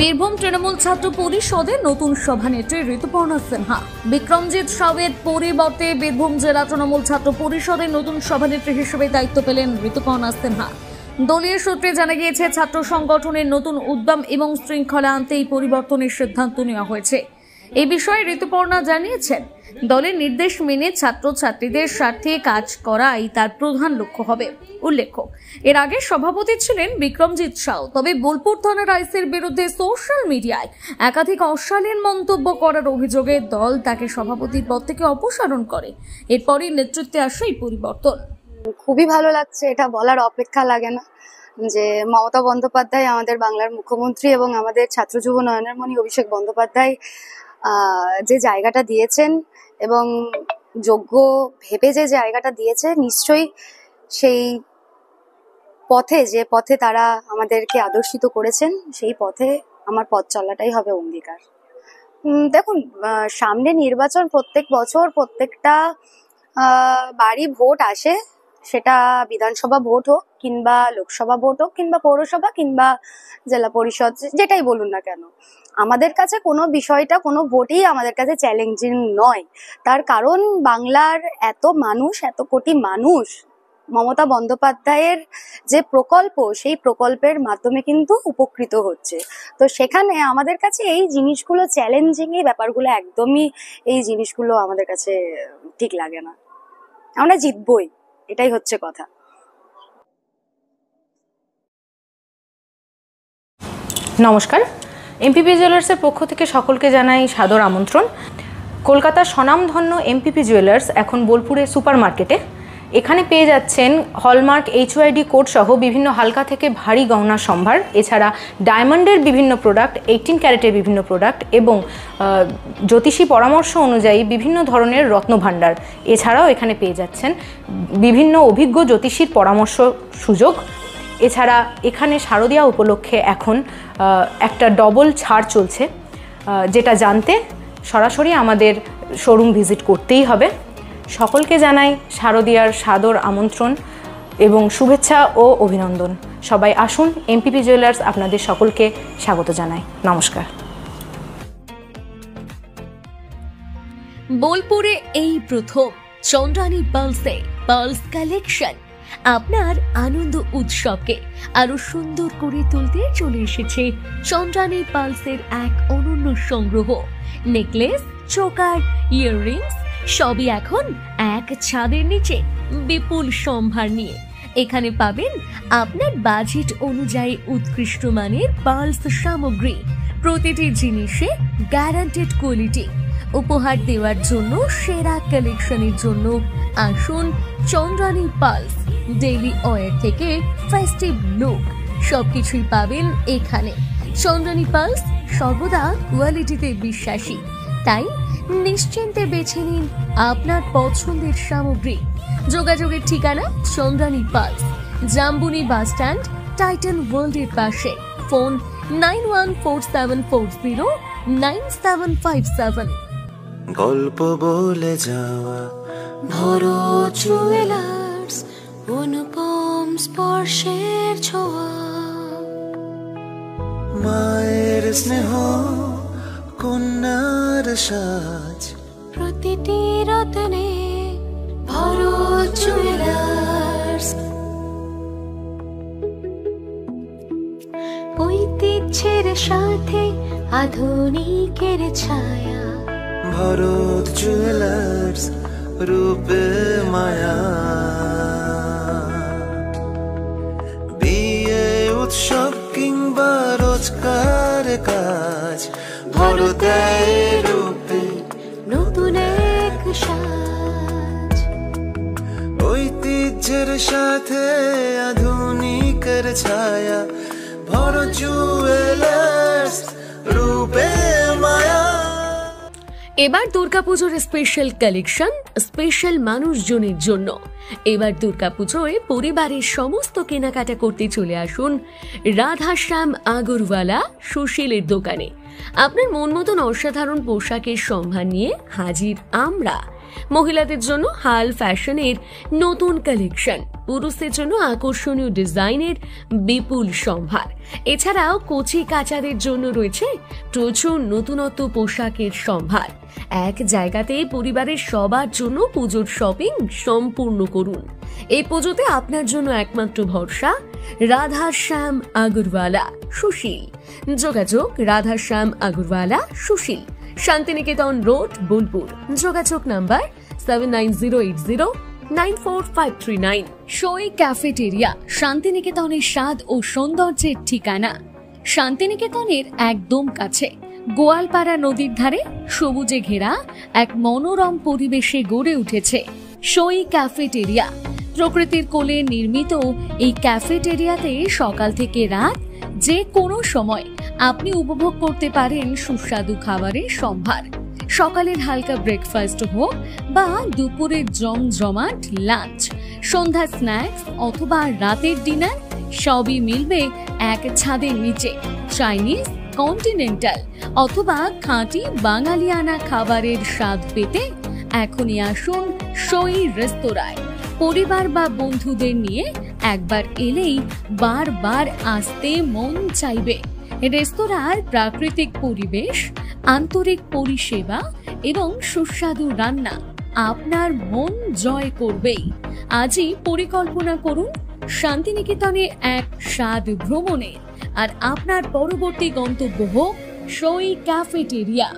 বীরভূম তৃণমূল ছাত্র পরিষদের নতুন সভানেত্রী ঋতুপর্ণা সিনহা। বিক্রমজিৎ সাউয়ের পরিবর্তে বীরভূম জেলা তৃণমূল ছাত্র পরিষদের নতুন সভানেত্রী হিসেবে দায়িত্ব পেলেন ঋতুপর্ণা সিনহা। দলীয় সূত্রে জানা গিয়েছে, ছাত্র সংগঠনের নতুন উদ্যম এবং শৃঙ্খলা আনতে এই পরিবর্তনের সিদ্ধান্ত নেওয়া হয়েছে। এই বিষয়ে ঋতুপর্ণা জানিয়েছেন, দলের নির্দেশ মেনে ছাত্রছাত্রীদের স্বার্থে কাজ করাই তার প্রধান লক্ষ্য হবে। উল্লেখ্য, এর আগে সভাপতি ছিলেন বিক্রমজিৎ সাউ। তবে বোলপুর থানার আইসির বিরুদ্ধে সোশ্যাল মিডিয়ায় একাধিক অশালীন মন্তব্য করার অভিযোগে দল তাকে সভাপতির পদ থেকে অপসারণ করে। এরপরই নেতৃত্বে আসে এই পরিবর্তন। খুবই ভালো লাগছে, এটা বলার অপেক্ষা লাগে না যে মমতা বন্দ্যোপাধ্যায় আমাদের বাংলার মুখ্যমন্ত্রী এবং আমাদের ছাত্র যুব নয়নের মণি অভিষেক বন্দ্যোপাধ্যায় যে জায়গাটা দিয়েছেন এবং যোগ্য ভেবে যে জায়গাটা দিয়েছে, নিশ্চয়ই সেই পথে, যে পথে তারা আমাদেরকে আদর্শিত করেছেন, সেই পথে আমার পথ চলাটাই হবে অঙ্গীকার। দেখুন, সামনে নির্বাচন, প্রত্যেক বছর প্রত্যেকটা বাড়ি ভোট আসে, সেটা বিধানসভা ভোট হোক কিংবা লোকসভা ভোট হোক কিংবা পৌরসভা কিংবা জেলা পরিষদ, যেটাই বলুন না কেন, আমাদের কাছে কোনো বিষয়টা, কোনো ভোটই আমাদের কাছে চ্যালেঞ্জিং নয়। তার কারণ বাংলার এত মানুষ, এত কোটি মানুষ মমতা বন্দ্যোপাধ্যায়ের যে প্রকল্প, সেই প্রকল্পের মাধ্যমে কিন্তু উপকৃত হচ্ছে। তো সেখানে আমাদের কাছে এই জিনিসগুলো চ্যালেঞ্জিং, এই ব্যাপারগুলো একদমই, এই জিনিসগুলো আমাদের কাছে ঠিক লাগে না। আমরা জিতবই, এটাই হচ্ছে কথা। নমস্কার, এমপিপি জুয়েলার্সের পক্ষ থেকে সকলকে জানাই সাদর আমন্ত্রণ। কলকাতার স্বনামধন্য এমপিপি জুয়েলার্স এখন বোলপুরে সুপার মার্কেটে। এখানে পেয়ে যাচ্ছেন হলমার্ক HYD কোড সহ বিভিন্ন হালকা থেকে ভারী গহনার সম্ভার, এছাড়া ডায়মন্ডের বিভিন্ন প্রোডাক্ট, 18 ক্যারেটের বিভিন্ন প্রোডাক্ট এবং জ্যোতিষী পরামর্শ অনুযায়ী বিভিন্ন ধরনের রত্নভাণ্ডার। এছাড়াও এখানে পেয়ে যাচ্ছেন বিভিন্ন অভিজ্ঞ জ্যোতিষীর পরামর্শ সুযোগ। এছাড়া এখানে শারদীয়া উপলক্ষে এখন একটা ডবল ছাড় চলছে, যেটা জানতে সরাসরি আমাদের শোরুম ভিজিট করতেই হবে। সকলকে জানাই শারদীয়ার সাদর আমন্ত্রণ এবং শুভেচ্ছা ও অভিনন্দন। সবাই আসুন, এমপিপি জুয়েলার্স আপনাদের সকলকে স্বাগত জানায়। নমস্কার। বোলপুরে এই প্রথম চন্দ্রানী পার্লসে পার্লস কালেকশন আপনার আনন্দ উৎসবকে আরো সুন্দর করে তুলতে চলে এসেছে চন্দ্রানী পার্লসের এক অনন্য সংগ্রহ। নেকলেস, চোকার, ইয়াররিংস সবই এখন এক ছাদের নিচে বিপুল সম্ভার নিয়ে। এখানে পাবেন আপনার বাজেট অনুযায়ী উৎকৃষ্ট মানের পার্লস সামগ্রী, প্রতিটি জিনিসে গ্যারান্টেড কোয়ালিটি। উপহার দেওয়ার জন্য সেরা কালেকশনের জন্য আসুন চন্দ্রানী পার্লস। ডেইলি ওয়্যার থেকে ফেস্টিভ লুক সবকিছুই পাবেন এখানে। চন্দ্রানী পার্লস সর্বদা কোয়ালিটিতে বিশ্বাসী, তাই নিশ্চিন্তে বেছে নিন আপনার পছন্দের সামগ্রী। যোগাযোগের ঠিকানা Chandrani pearls, Jambuni bus stand, Titan ওয়ার্ল্ডের পাশে। ফোন 9147409757। গল্প বলে যাওয়া ভরত জুয়েলার্স, অনুপম স্পর্শের ছোঁয়া, মায়ের স্নেহ, কন্যার সাজ, প্রতিটি রত্নে ভরত জুয়েলার্স। ঐতিহ্যের সাথে আধুনিকের ছায়া, ভরত জুয়েলার্স, রূপে মায়া। বিয়ে, উৎসব কিংবা রোজকার কাজ, ভরতের রূপে নতুন এক সাজ। ঐতিহ্যের সাথে আধুনিকের ছায়া, ভরত জুয়েলার্স, রূপে মায়া। এবার দুর্গাপুজোর স্পেশাল কালেকশন, স্পেশাল মানুষজনের জন্য। এবার দুর্গাপুজোয় পরিবারের সমস্ত কেনাকাটা করতে চলে আসুন রাধাশ্যাম আগরওয়ালা সুশীলের দোকানে। আপনার মন মতন অসাধারণ পোশাকের সম্ভার নিয়ে হাজির আমরা। মহিলাদের জন্য হাল ফ্যাশনের নতুন কালেকশন, পুরুষদের জন্য আকর্ষণীয় ডিজাইনের বিপুল সম্ভার। এছাড়াও কচি কাচাদের জন্য রয়েছে প্রচুর নতুনত্ব পোশাকের সম্ভার। এক জায়গাতে পরিবারের সবার জন্য পুজোর শপিং সম্পূর্ণ করুন। এই পুজোতে আপনার জন্য একমাত্র ভরসা রাধাশ্যাম আগরওয়ালা সুশীল। যোগাযোগ রাধাশ্যাম আগরওয়ালা সুশীল, শান্তিনিকেতন রোড, বোলপুর। যোগাযোগ নাম্বার 7908094539। সই ক্যাফেটেরিয়া, শান্তিনিকেতনের স্বাদ ও সৌন্দর্যের ঠিকানা। শান্তিনিকেতনের একদম কাছে গোয়ালপাড়া নদীর ধারে সবুজে ঘেরা এক মনোরম পরিবেশে গড়ে উঠেছে সই ক্যাফেটেরিয়া। প্রকৃতির কোলে নির্মিত এই ক্যাফেটেরিয়াতে সকাল থেকে রাত যে কোনো সময় আপনি উপভোগ করতে পারেন সুস্বাদু খাবারের সম্ভার। সকালের হালকা ব্রেকফাস্ট হোক বা দুপুরের জমজমাট লাঞ্চ, সন্ধ্যার স্ন্যাক্স অথবা রাতের ডিনার, সবই মিলবে এক ছাদের নিচে। চাইনিজ, কন্টিনেন্টাল অথবা খাঁটি বাঙালিয়ানা খাবারের স্বাদ পেতে এখনই আসুন সই রেস্তোরাঁয়। পরিবার বা বন্ধুদের নিয়ে একবার এলেই বারবার আসতে মন চাইবে। রেস্তোরাঁর প্রাকৃতিক পরিবেশ, আন্তরিক পরিষেবা এবং সুস্বাদু রান্না আপনার মন জয় করবেই। আজই পরিকল্পনা করুন শান্তিনিকেতনে এক স্বাদ ভ্রমণের, আর আপনার পরবর্তী গন্তব্য হোক সই ক্যাফেটেরিয়া।